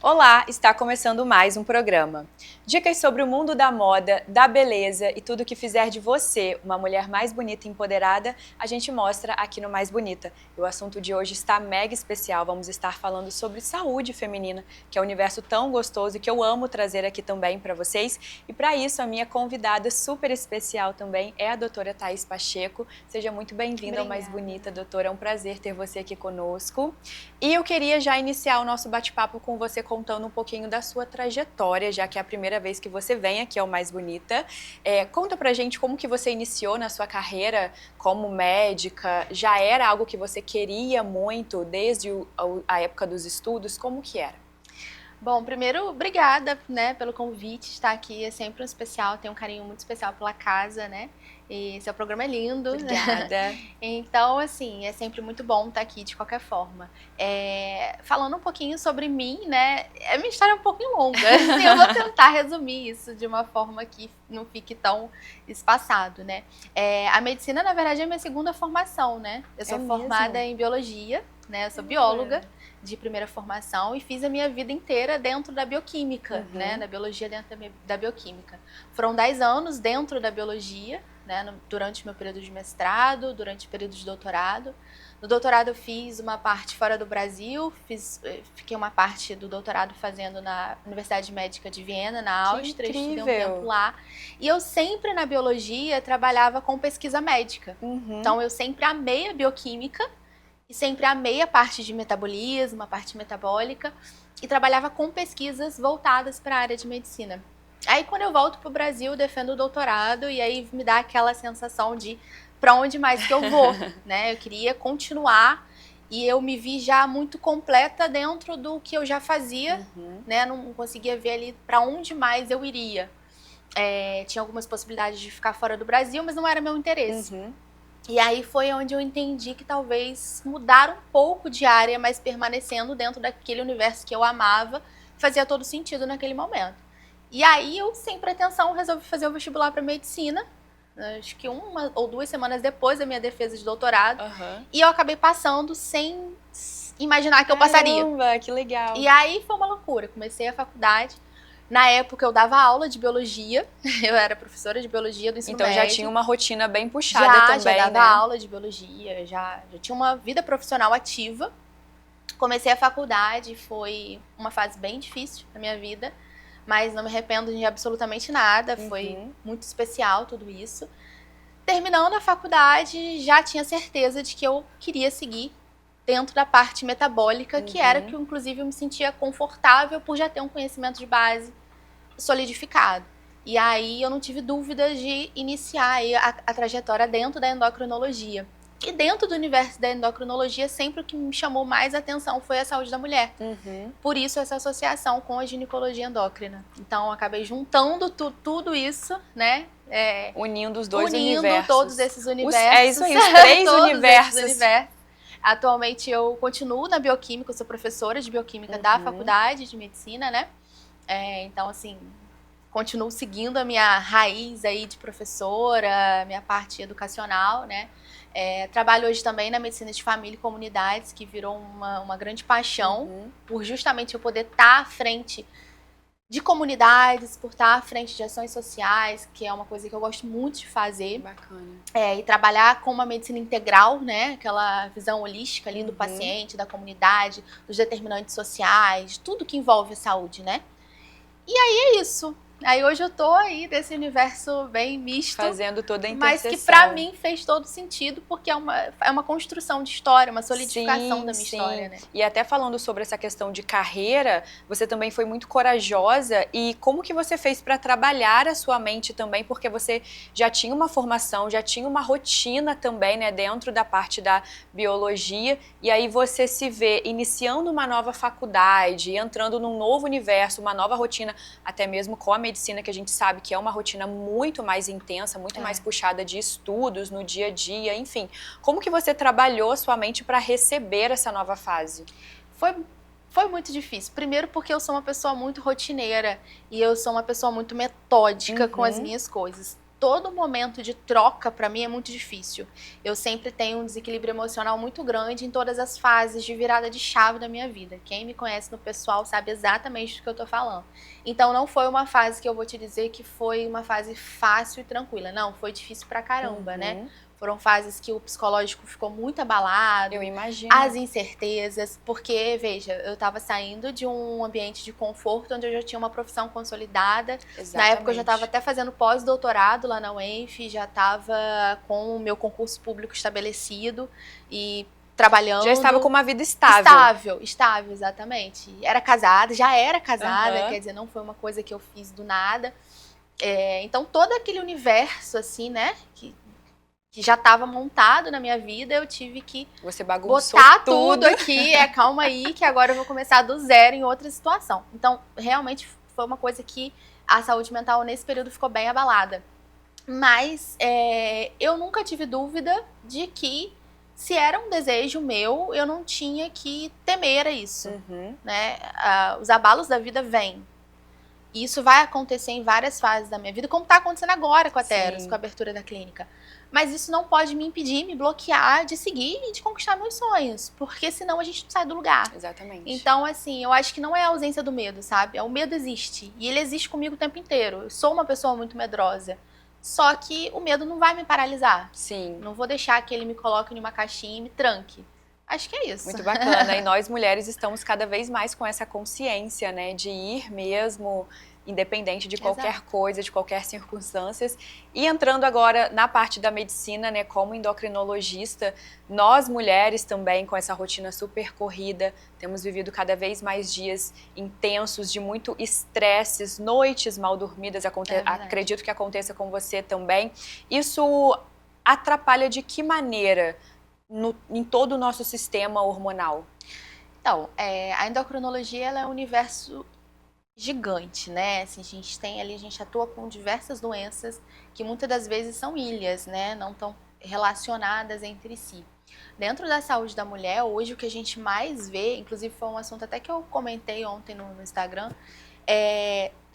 Olá, está começando mais um programa. Dicas sobre o mundo da moda, da beleza e tudo que fizer de você uma mulher mais bonita e empoderada, a gente mostra aqui no Mais Bonita. E o assunto de hoje está mega especial, vamos estar falando sobre saúde feminina, que é um universo tão gostoso e que eu amo trazer aqui também para vocês. E para isso, a minha convidada super especial também é a doutora Thaís Pacheco. Seja muito bem-vinda ao Mais Bonita, doutora, é um prazer ter você aqui conosco. E eu queria já iniciar o nosso bate-papo com você contando um pouquinho da sua trajetória, já que é a primeira vez que você vem aqui ao Mais Bonita. Conta pra gente como que você iniciou na sua carreira como médica. Já era algo que você queria muito desde a época dos estudos? Como que era? Bom, primeiro, obrigada, né, pelo convite, estar aqui é sempre um especial, tenho um carinho muito especial pela casa, né, e seu programa é lindo. Obrigada. Então, assim, é sempre muito bom estar aqui de qualquer forma. Falando um pouquinho sobre mim, né, a minha história é um pouquinho longa, assim, eu vou tentar resumir isso de uma forma que não fique tão espaçado, né. A medicina, na verdade, é a minha segunda formação, né, eu sou formada em biologia, né, eu sou bióloga de primeira formação e fiz a minha vida inteira dentro da bioquímica, né, da biologia dentro da bioquímica. Foram 10 anos dentro da biologia, né, durante o meu período de mestrado, durante o período de doutorado. No doutorado eu fiz uma parte fora do Brasil, fiquei uma parte do doutorado fazendo na Universidade Médica de Viena, na Áustria, estudei um tempo lá. E eu sempre na biologia trabalhava com pesquisa médica. Então eu sempre amei a bioquímica, e sempre amei a parte de metabolismo, a parte metabólica, e trabalhava com pesquisas voltadas para a área de medicina. Aí quando eu volto para o Brasil, defendo o doutorado, e aí me dá aquela sensação de para onde mais que eu vou, né? Eu queria continuar, e eu me vi já muito completa dentro do que eu já fazia, né? Não conseguia ver ali para onde mais eu iria. Tinha algumas possibilidades de ficar fora do Brasil, mas não era meu interesse. E aí foi onde eu entendi que talvez mudar um pouco de área, mas permanecendo dentro daquele universo que eu amava, fazia todo sentido naquele momento. E aí eu, sem pretensão, resolvi fazer o vestibular para medicina, acho que 1 ou 2 semanas depois da minha defesa de doutorado, e eu acabei passando sem imaginar que eu passaria. Caramba, que legal! E aí foi uma loucura, comecei a faculdade. Na época eu dava aula de biologia, eu era professora de biologia do ensino médio. Então já tinha uma rotina bem puxada também, já dava aula de biologia, já tinha uma vida profissional ativa. Comecei a faculdade, foi uma fase bem difícil na minha vida, mas não me arrependo de absolutamente nada, foi muito especial tudo isso. Terminando a faculdade, já tinha certeza de que eu queria seguir dentro da parte metabólica, que era que, inclusive, eu me sentia confortável por já ter um conhecimento de base solidificado. E aí eu não tive dúvidas de iniciar aí a trajetória dentro da endocrinologia. E dentro do universo da endocrinologia, sempre o que me chamou mais atenção foi a saúde da mulher. Por isso essa associação com a ginecologia endócrina. Então eu acabei juntando tudo isso, né? Unindo os dois universos. universos. Todos esses universos. É isso aí, os 3 universos. Atualmente eu continuo na bioquímica, eu sou professora de bioquímica da faculdade de medicina, né? Então, assim, continuo seguindo a minha raiz aí de professora, minha parte educacional, né? Trabalho hoje também na medicina de família e comunidades, que virou uma grande paixão, por justamente eu poder estar à frente de comunidades, por estar à frente de ações sociais, que é uma coisa que eu gosto muito de fazer. Bacana. E trabalhar com uma medicina integral, né? Aquela visão holística ali do paciente, da comunidade, dos determinantes sociais, tudo que envolve a saúde, né? E aí é isso. Aí hoje eu tô aí desse universo bem misto. Fazendo toda a interseção. Mas que pra mim fez todo sentido, porque é uma construção de história, uma solidificação da minha história, né? E até falando sobre essa questão de carreira, você também foi muito corajosa. E como que você fez para trabalhar a sua mente também? Porque você já tinha uma formação, já tinha uma rotina também, né? Dentro da parte da biologia. E aí você se vê iniciando uma nova faculdade, entrando num novo universo, uma nova rotina, até mesmo com a medicina, que a gente sabe que é uma rotina muito mais intensa, muito mais puxada de estudos no dia a dia, enfim. Como que você trabalhou sua mente para receber essa nova fase? Foi muito difícil. Primeiro porque eu sou uma pessoa muito rotineira e eu sou uma pessoa muito metódica com as minhas coisas. todo momento de troca, pra mim, é muito difícil. Eu sempre tenho um desequilíbrio emocional muito grande em todas as fases de virada de chave da minha vida. Quem me conhece no pessoal sabe exatamente do que eu tô falando. Então, não foi uma fase que eu vou te dizer que foi uma fase fácil e tranquila. Não, foi difícil pra caramba, né? Foram fases que o psicológico ficou muito abalado. Eu imagino. As incertezas, porque, veja, eu estava saindo de um ambiente de conforto onde eu já tinha uma profissão consolidada. Exatamente. Na época eu já estava até fazendo pós-doutorado lá na UENF, já estava com o meu concurso público estabelecido e trabalhando. Já estava com uma vida estável. Estável, exatamente. Já era casada, quer dizer, não foi uma coisa que eu fiz do nada. Então todo aquele universo, assim, né, que já estava montado na minha vida, eu tive que Você bagunçou botar tudo aqui, calma aí, que agora eu vou começar do zero em outra situação. Então, realmente foi uma coisa que a saúde mental nesse período ficou bem abalada. Mas eu nunca tive dúvida de que, se era um desejo meu, eu não tinha que temer a isso. Né? Os abalos da vida vêm. E isso vai acontecer em várias fases da minha vida, como está acontecendo agora com a Teros, com a abertura da clínica. Mas isso não pode me impedir, me bloquear de seguir e de conquistar meus sonhos, porque senão a gente não sai do lugar. Exatamente. Então, assim, eu acho que não é a ausência do medo, sabe? O medo existe, e ele existe comigo o tempo inteiro. Eu sou uma pessoa muito medrosa, só que o medo não vai me paralisar. Sim. Não vou deixar que ele me coloque numa caixinha e me tranque. Acho que é isso. Muito bacana. E nós, mulheres, estamos cada vez mais com essa consciência, né? De ir mesmo, independente de qualquer coisa, de qualquer circunstância. E entrando agora na parte da medicina, né? Como endocrinologista, nós, mulheres, também com essa rotina super corrida, temos vivido cada vez mais dias intensos, de muito estresses, noites mal dormidas. Acredito que aconteça com você também. Isso atrapalha de que maneira em todo o nosso sistema hormonal? Então, a endocrinologia ela é um universo gigante, né? Assim, a gente atua com diversas doenças que muitas das vezes são ilhas, né? Não tão relacionadas entre si. Dentro da saúde da mulher, hoje o que a gente mais vê, inclusive foi um assunto até que eu comentei ontem no Instagram,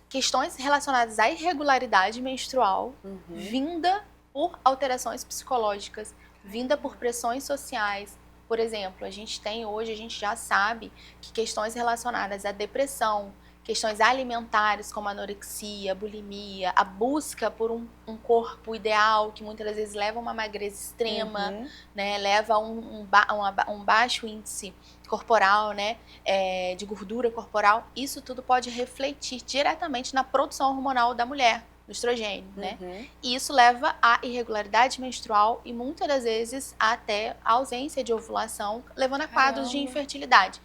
questões relacionadas à irregularidade menstrual vinda por alterações psicológicas, vinda por pressões sociais. Por exemplo, a gente já sabe que questões relacionadas à depressão, questões alimentares como anorexia, bulimia, a busca por um corpo ideal, que muitas vezes leva a uma magreza extrema, né, leva a um baixo índice corporal, né, de gordura corporal, isso tudo pode refletir diretamente na produção hormonal da mulher, do estrogênio, né? E isso leva à irregularidade menstrual e muitas das vezes até a ausência de ovulação, levando a quadros de infertilidade.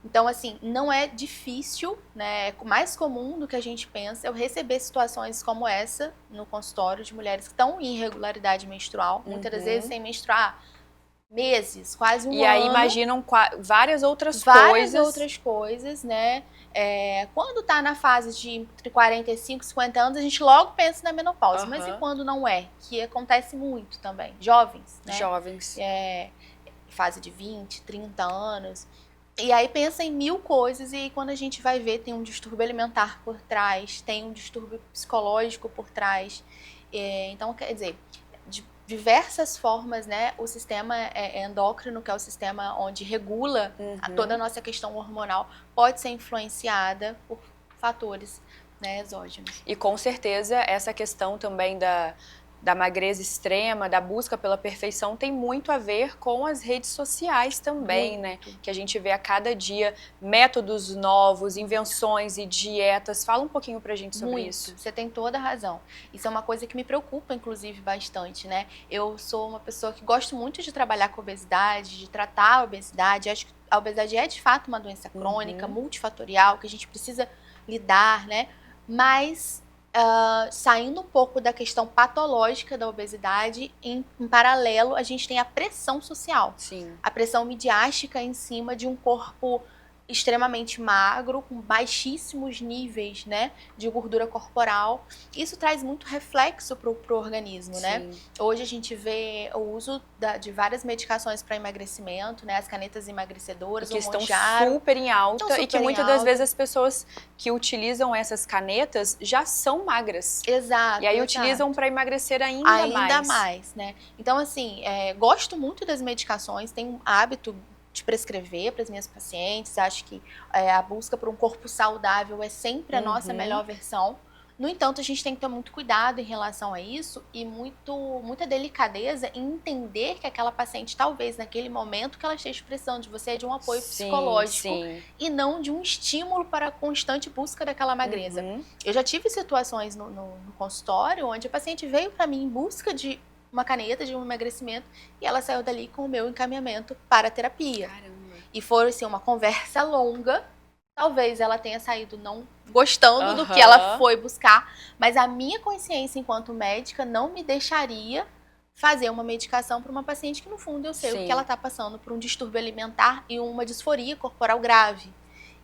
Então, assim, não é difícil, né? É mais comum do que a gente pensa eu receber situações como essa no consultório de mulheres que estão em irregularidade menstrual, muitas das vezes sem menstruar meses, quase um ano. E aí imaginam várias outras coisas, né? Quando tá na fase de entre 45 e 50 anos, a gente logo pensa na menopausa. Mas e quando não é? Que acontece muito também. Jovens, né? Jovens. Fase de 20, 30 anos. E aí pensa em mil coisas, e aí quando a gente vai ver, tem um distúrbio alimentar por trás, tem um distúrbio psicológico por trás. Então, quer dizer, de diversas formas, né, o sistema endócrino, que é o sistema onde regula toda a nossa questão hormonal, pode ser influenciada por fatores, né, exógenos. E com certeza essa questão também da magreza extrema, da busca pela perfeição, tem muito a ver com as redes sociais também, né? Que a gente vê a cada dia métodos novos, invenções e dietas. Fala um pouquinho pra gente sobre isso. Você tem toda a razão. Isso é uma coisa que me preocupa, inclusive, bastante, né? Eu sou uma pessoa que gosto muito de trabalhar com obesidade, de tratar a obesidade. Acho que a obesidade é, de fato, uma doença crônica, multifatorial, que a gente precisa lidar, né? Mas saindo um pouco da questão patológica da obesidade, em paralelo, a gente tem a pressão social. Sim. A pressão midiática em cima de um corpo extremamente magro, com baixíssimos níveis, né, de gordura corporal. Isso traz muito reflexo pro organismo, né? Hoje a gente vê o uso de várias medicações para emagrecimento, né? As canetas emagrecedoras, que o estão Mounjaro, super em alta e que muitas das vezes as pessoas que utilizam essas canetas já são magras. Exato. E aí utilizam para emagrecer ainda mais, né? Então, assim, gosto muito das medicações, tenho um hábito de prescrever para as minhas pacientes. Acho que a busca por um corpo saudável é sempre a nossa melhor versão. No entanto, a gente tem que ter muito cuidado em relação a isso e muita delicadeza em entender que aquela paciente, talvez naquele momento que ela esteja precisando de você, é de um apoio psicológico e não de um estímulo para a constante busca daquela magreza. Eu já tive situações no consultório onde a paciente veio para mim em busca de uma caneta de um emagrecimento e ela saiu dali com o meu encaminhamento para a terapia. Caramba. E foi assim, uma conversa longa. Talvez ela tenha saído não gostando do que ela foi buscar, mas a minha consciência enquanto médica não me deixaria fazer uma medicação para uma paciente que no fundo eu sei o que ela está passando por um distúrbio alimentar e uma disforia corporal grave.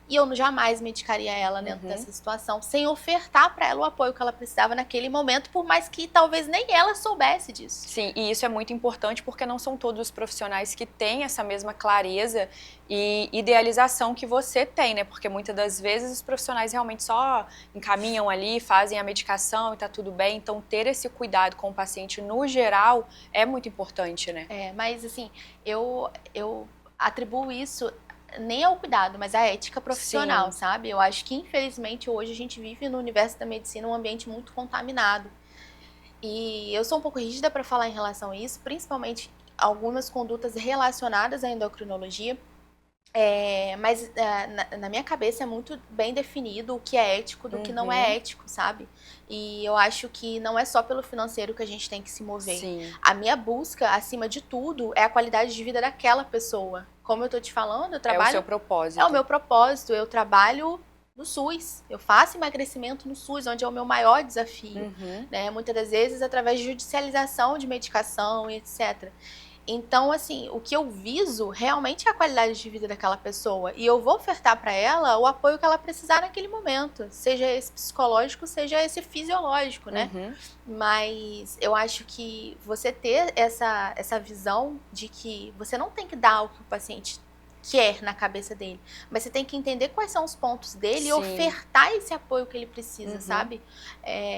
E eu jamais medicaria ela dentro dessa situação, sem ofertar para ela o apoio que ela precisava naquele momento, por mais que talvez nem ela soubesse disso. Sim, e isso é muito importante porque não são todos os profissionais que têm essa mesma clareza e idealização que você tem, né? Porque muitas das vezes os profissionais realmente só encaminham ali, fazem a medicação e tá tudo bem. Então, ter esse cuidado com o paciente no geral é muito importante, né? Mas assim, eu atribuo isso nem ao cuidado, mas à ética profissional, sabe? Eu acho que, infelizmente, hoje a gente vive no universo da medicina um ambiente muito contaminado. E eu sou um pouco rígida para falar em relação a isso, principalmente algumas condutas relacionadas à endocrinologia. Mas na minha cabeça é muito bem definido o que é ético do que não é ético, sabe? E eu acho que não é só pelo financeiro que a gente tem que se mover. A minha busca, acima de tudo, é a qualidade de vida daquela pessoa. Como eu tô te falando, eu trabalho... É o seu propósito. É o meu propósito. Eu trabalho no SUS. Eu faço emagrecimento no SUS, onde é o meu maior desafio. Né? Muitas das vezes através de judicialização de medicação e etc. Então, assim, o que eu viso realmente é a qualidade de vida daquela pessoa. E eu vou ofertar para ela o apoio que ela precisar naquele momento. Seja esse psicológico, seja esse fisiológico, né? Mas eu acho que você ter essa visão de que você não tem que dar o que o paciente quer na cabeça dele, mas você tem que entender quais são os pontos dele e ofertar esse apoio que ele precisa, sabe?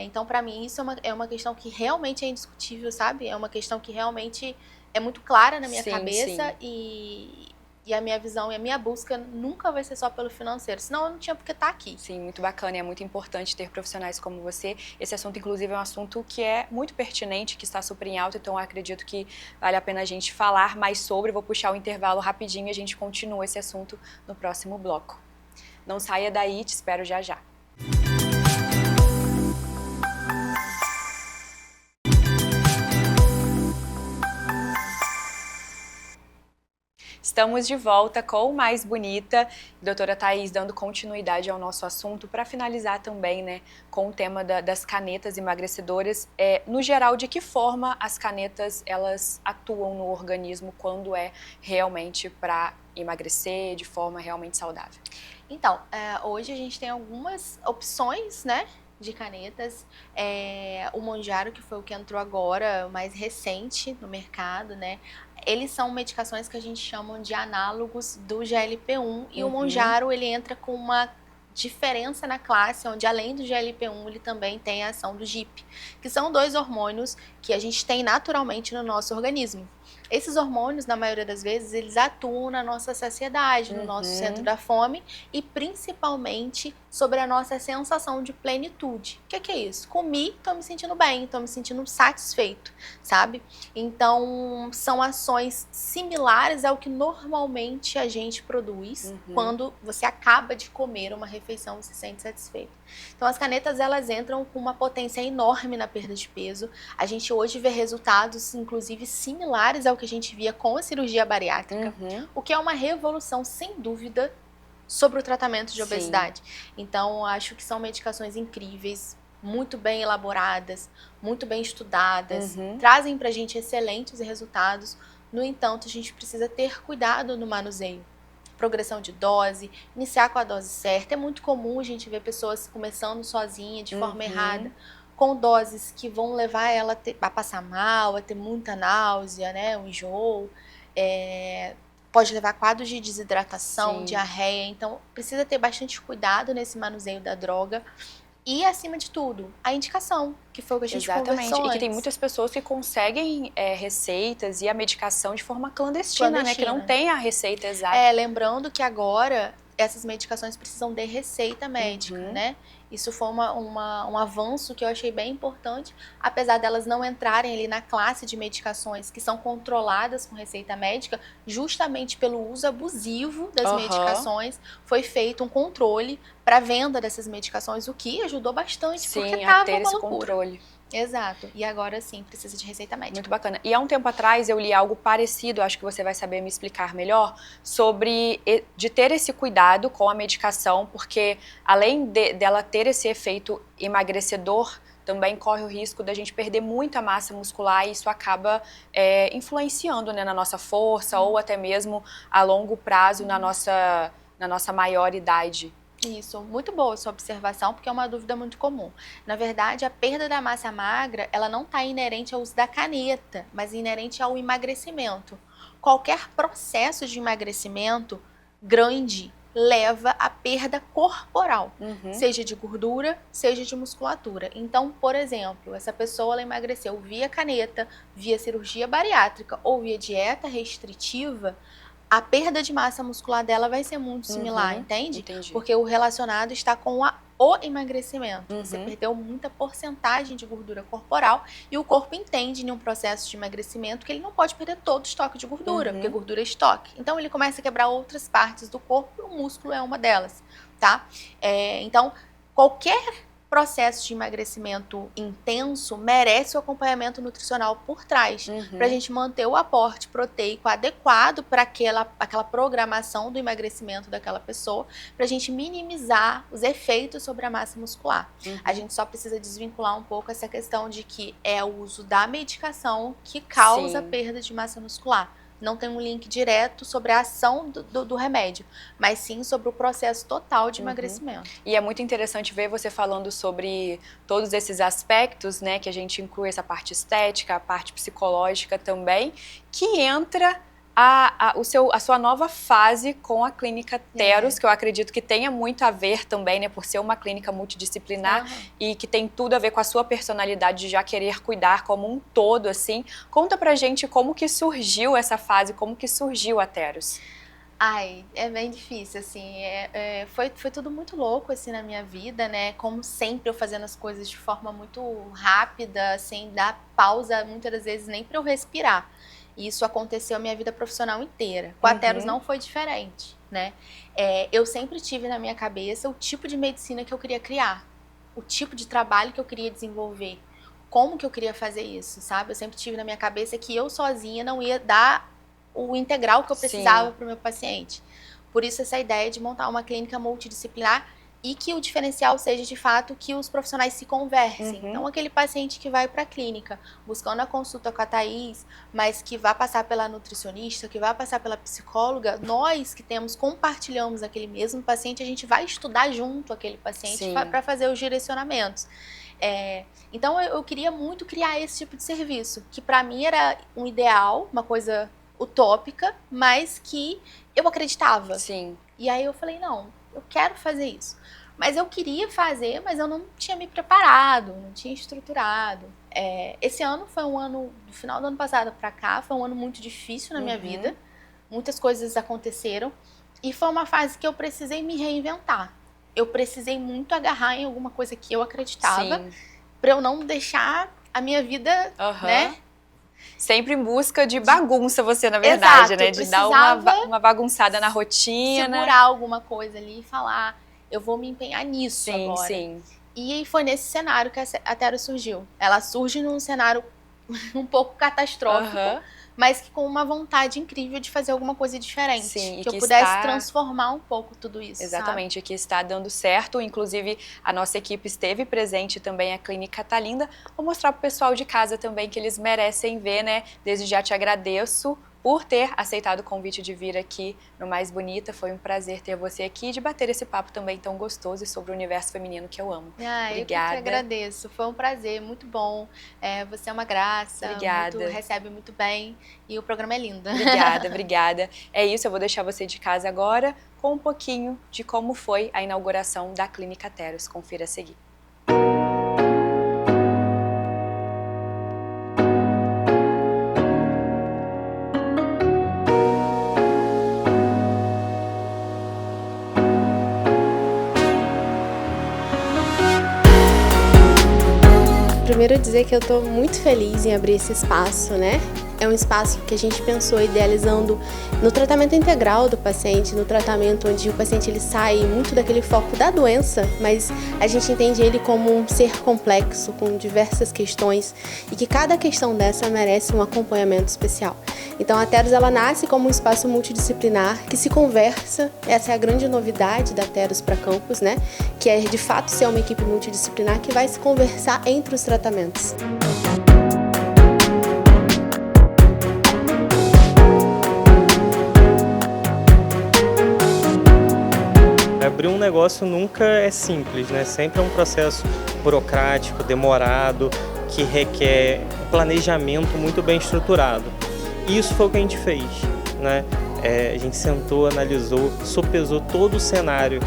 Então, para mim, isso é uma questão que realmente é indiscutível, sabe? É uma questão que realmente é muito clara na minha cabeça e a minha visão e a minha busca nunca vai ser só pelo financeiro, senão eu não tinha por que estar aqui. Sim, muito bacana e é muito importante ter profissionais como você. Esse assunto, inclusive, é um assunto que é muito pertinente, que está super em alta, então eu acredito que vale a pena a gente falar mais sobre. Vou puxar o intervalo rapidinho e a gente continua esse assunto no próximo bloco. Não saia daí, te espero já já. Estamos de volta com o Mais Bonita, doutora Thaís dando continuidade ao nosso assunto para finalizar também, né, com o tema das canetas emagrecedoras. No geral, de que forma as canetas elas atuam no organismo quando é realmente para emagrecer de forma realmente saudável? Então, hoje a gente tem algumas opções, né, de canetas. O Mounjaro, que foi o que entrou agora, o mais recente no mercado, né? Eles são medicações que a gente chama de análogos do GLP-1 e o Mounjaro, ele entra com uma diferença na classe, onde além do GLP-1 ele também tem a ação do GIP, que são dois hormônios que a gente tem naturalmente no nosso organismo. Esses hormônios, na maioria das vezes, eles atuam na nossa saciedade, no nosso centro da fome e principalmente sobre a nossa sensação de plenitude. O que é isso? Comi, tô me sentindo bem, tô me sentindo satisfeito, sabe? Então, são ações similares ao que normalmente a gente produz quando você acaba de comer uma refeição e se sente satisfeito. Então, as canetas, elas entram com uma potência enorme na perda de peso. A gente hoje vê resultados, inclusive, similares ao que a gente via com a cirurgia bariátrica, o que é uma revolução, sem dúvida, sobre o tratamento de obesidade. Então, acho que são medicações incríveis, muito bem elaboradas, muito bem estudadas, trazem pra gente excelentes resultados. No entanto, a gente precisa ter cuidado no manuseio. progressão de dose, iniciar com a dose certa. É muito comum a gente ver pessoas começando sozinha, de forma errada, com doses que vão levar ela a passar mal, a ter muita náusea, né, um enjoo, pode levar a quadros de desidratação, diarreia. Então, precisa ter bastante cuidado nesse manuseio da droga. E, acima de tudo, a indicação, que foi o que a gente conversou e que tem muitas pessoas que conseguem receitas e a medicação de forma clandestina, né? Que não tem a receita exata. Lembrando que agora essas medicações precisam de receita médica, né? Isso foi um avanço que eu achei bem importante, apesar delas não entrarem ali na classe de medicações que são controladas com receita médica, justamente pelo uso abusivo das medicações, foi feito um controle para a venda dessas medicações, o que ajudou bastante, porque estava uma loucura. Controle. Exato. E agora sim, precisa de receita médica. Muito bacana. E há um tempo atrás eu li algo parecido, acho que você vai saber me explicar melhor, sobre de ter esse cuidado com a medicação, porque além dela ter esse efeito emagrecedor, também corre o risco da gente perder muita massa muscular e isso acaba influenciando, né, na nossa força ou até mesmo a longo prazo na nossa maior idade. Isso, muito boa sua observação, porque é uma dúvida muito comum. Na verdade, a perda da massa magra, ela não está inerente ao uso da caneta, mas inerente ao emagrecimento. Qualquer processo de emagrecimento grande leva à perda corporal, seja de gordura, seja de musculatura. Então, por exemplo, essa pessoa ela emagreceu via caneta, via cirurgia bariátrica ou via dieta restritiva, a perda de massa muscular dela vai ser muito similar, entende? Entendi. Porque o relacionado está com o emagrecimento. Você perdeu muita porcentagem de gordura corporal e o corpo entende em um processo de emagrecimento que ele não pode perder todo o estoque de gordura, porque gordura é estoque. Então ele começa a quebrar outras partes do corpo e o músculo é uma delas, tá? Então, qualquer processo de emagrecimento intenso merece o acompanhamento nutricional por trás, para a gente manter o aporte proteico adequado para aquela programação do emagrecimento daquela pessoa, para a gente minimizar os efeitos sobre a massa muscular. A gente só precisa desvincular um pouco essa questão de que é o uso da medicação que causa perda de massa muscular. Não tem um link direto sobre a ação do remédio, mas sim sobre o processo total de emagrecimento. E é muito interessante ver você falando sobre todos esses aspectos, né, que a gente inclui essa parte estética, a parte psicológica também, que entra a sua nova fase com a Clínica Theros, que eu acredito que tenha muito a ver também, né, por ser uma clínica multidisciplinar e que tem tudo a ver com a sua personalidade de já querer cuidar como um todo, assim. Conta pra gente como que surgiu essa fase, como que surgiu a Theros. Ai, é bem difícil, assim, foi tudo muito louco, assim, na minha vida, né, como sempre eu fazendo as coisas de forma muito rápida, sem dar pausa, muitas das vezes nem pra eu respirar. E isso aconteceu a minha vida profissional inteira. Com a Theros não foi diferente, né? Eu sempre tive na minha cabeça o tipo de medicina que eu queria criar, o tipo de trabalho que eu queria desenvolver, como que eu queria fazer isso, sabe? Eu sempre tive na minha cabeça que eu sozinha não ia dar o integral que eu precisava para o meu paciente. Por isso essa ideia de montar uma clínica multidisciplinar e que o diferencial seja, de fato, que os profissionais se conversem. Então, aquele paciente que vai para a clínica buscando a consulta com a Thaís, mas que vai passar pela nutricionista, que vai passar pela psicóloga, nós que compartilhamos aquele mesmo paciente, a gente vai estudar junto aquele paciente para fazer os direcionamentos. Então, eu queria muito criar esse tipo de serviço, que para mim era um ideal, uma coisa utópica, mas que eu acreditava. E aí eu falei, não, eu quero fazer isso. Mas eu queria fazer, mas eu não tinha me preparado, não tinha estruturado. Esse ano foi um ano, do final do ano passado para cá, foi um ano muito difícil na minha vida. Muitas coisas aconteceram. E foi uma fase que eu precisei me reinventar. Eu precisei muito agarrar em alguma coisa que eu acreditava, para eu não deixar a minha vida, né? Sempre em busca de bagunça você, na verdade, né? De dar uma bagunçada na rotina. Segurar alguma coisa ali e falar, eu vou me empenhar nisso agora. E foi nesse cenário que a Theros surgiu. Ela surge num cenário um pouco catastrófico, mas que com uma vontade incrível de fazer alguma coisa diferente. Que eu pudesse transformar um pouco tudo isso. Exatamente, que está dando certo. Inclusive, a nossa equipe esteve presente também, a Clínica Tá Linda. Vou mostrar pro pessoal de casa também que eles merecem ver, né? Desde já te agradeço por ter aceitado o convite de vir aqui no Mais Bonita. Foi um prazer ter você aqui e de bater esse papo também tão gostoso e sobre o universo feminino que eu amo. Obrigada. Eu que agradeço, foi um prazer, muito bom. Você é uma graça, recebe muito bem e o programa é lindo. Obrigada. É isso, eu vou deixar você de casa agora com um pouquinho de como foi a inauguração da Clínica Teros. Confira a seguir. Primeiro dizer que eu estou muito feliz em abrir esse espaço, né? É um espaço que a gente pensou idealizando no tratamento integral do paciente, no tratamento onde o paciente ele sai muito daquele foco da doença, mas a gente entende ele como um ser complexo, com diversas questões e que cada questão dessa merece um acompanhamento especial. Então a Teros ela nasce como um espaço multidisciplinar que se conversa, essa é a grande novidade da Teros para campus, né? Que é de fato ser uma equipe multidisciplinar que vai se conversar entre os tratamentos. Abrir um negócio nunca é simples, né? Sempre é um processo burocrático, demorado, que requer um planejamento muito bem estruturado. E isso foi o que a gente fez, né? A gente sentou, analisou, sopesou todo o cenário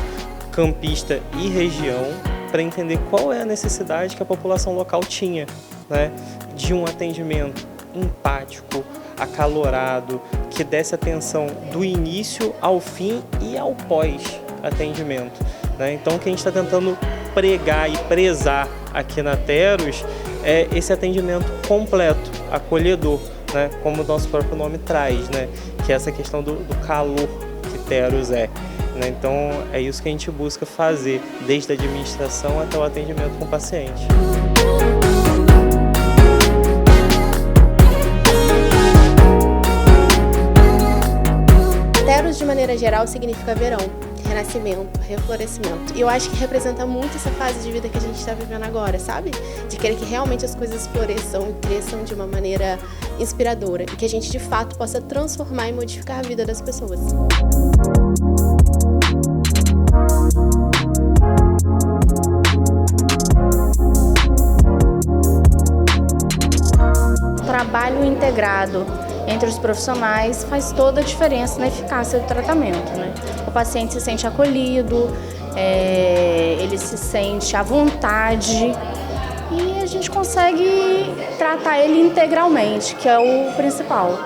campista e região para entender qual é a necessidade que a população local tinha, né? De um atendimento empático, acalorado, que desse atenção do início ao fim e ao pós-atendimento, né? Então o que a gente está tentando pregar e prezar aqui na Teros é esse atendimento completo, acolhedor, né? Como o nosso próprio nome traz, né? Que é essa questão do calor que Teros é. Né? Então é isso que a gente busca fazer, desde a administração até o atendimento com o paciente. Teros, de maneira geral, significa verão, renascimento, reflorescimento. E eu acho que representa muito essa fase de vida que a gente está vivendo agora, sabe? De querer que realmente as coisas floresçam e cresçam de uma maneira inspiradora. E que a gente, de fato, possa transformar e modificar a vida das pessoas. O trabalho integrado entre os profissionais faz toda a diferença na eficácia do tratamento, né? O paciente se sente acolhido, ele se sente à vontade e a gente consegue tratar ele integralmente, que é o principal.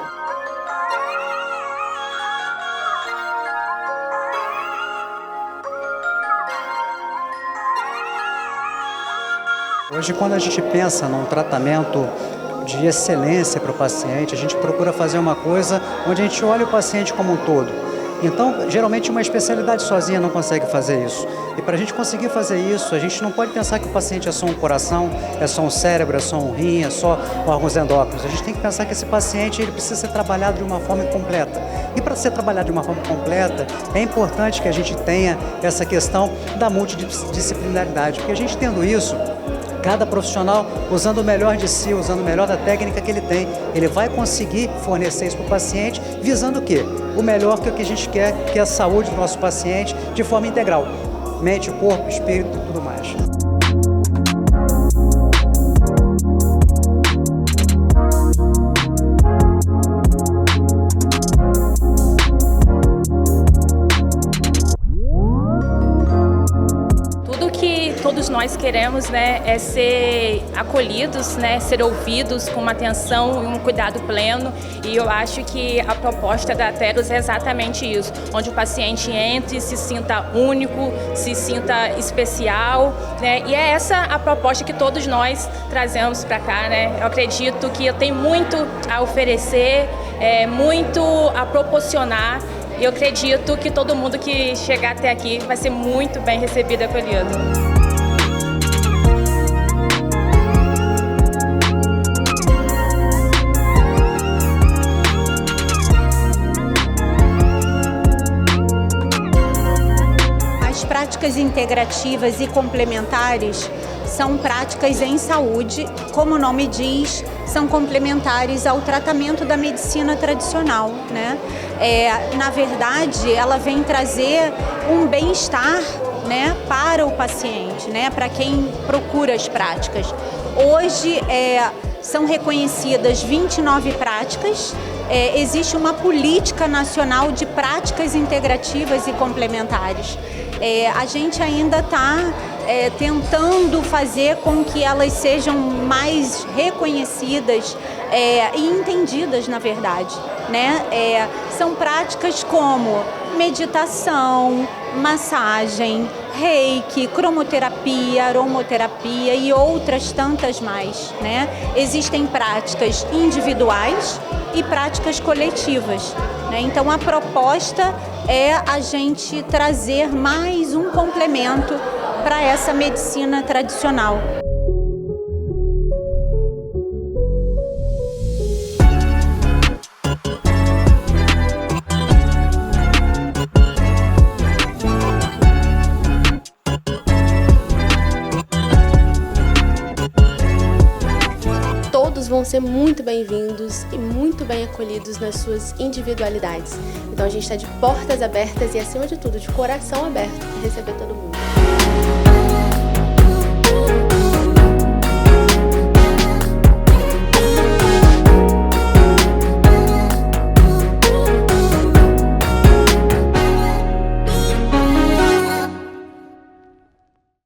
Hoje, quando a gente pensa num tratamento de excelência para o paciente, a gente procura fazer uma coisa onde a gente olha o paciente como um todo. Então, geralmente uma especialidade sozinha não consegue fazer isso. E para a gente conseguir fazer isso, a gente não pode pensar que o paciente é só um coração, é só um cérebro, é só um rim, é só órgãos endócrinos. A gente tem que pensar que esse paciente ele precisa ser trabalhado de uma forma completa. E para ser trabalhado de uma forma completa, é importante que a gente tenha essa questão da multidisciplinaridade, porque a gente tendo isso, cada profissional, usando o melhor de si, usando o melhor da técnica que ele tem, ele vai conseguir fornecer isso para o paciente, visando o quê? O melhor que é o que a gente quer, que é a saúde do nosso paciente de forma integral. Mente, corpo, espírito e tudo mais. Todos nós queremos, né, é ser acolhidos, né, ser ouvidos com uma atenção e um cuidado pleno, e eu acho que a proposta da Teros é exatamente isso, onde o paciente entre, se sinta único, se sinta especial, né, e é essa a proposta que todos nós trazemos para cá, né. Eu acredito que eu tenho muito a oferecer, muito a proporcionar, e eu acredito que todo mundo que chegar até aqui vai ser muito bem recebido e acolhido. Práticas integrativas e complementares são práticas em saúde, como o nome diz, são complementares ao tratamento da medicina tradicional, né? Na verdade, ela vem trazer um bem-estar, né, para o paciente, né, para quem procura as práticas. Hoje são reconhecidas 29 práticas. Existe uma política nacional de práticas integrativas e complementares. A gente ainda está tentando fazer com que elas sejam mais reconhecidas e entendidas, na verdade, né? São práticas como meditação, massagem, reiki, cromoterapia, aromoterapia e outras tantas mais, né? Existem práticas individuais e práticas coletivas, né? Então a proposta é a gente trazer mais um complemento para essa medicina tradicional. Todos vão ser muito bem-vindos e muito bem acolhidos nas suas individualidades. Então a gente está de portas abertas e, acima de tudo, de coração aberto para receber todo mundo.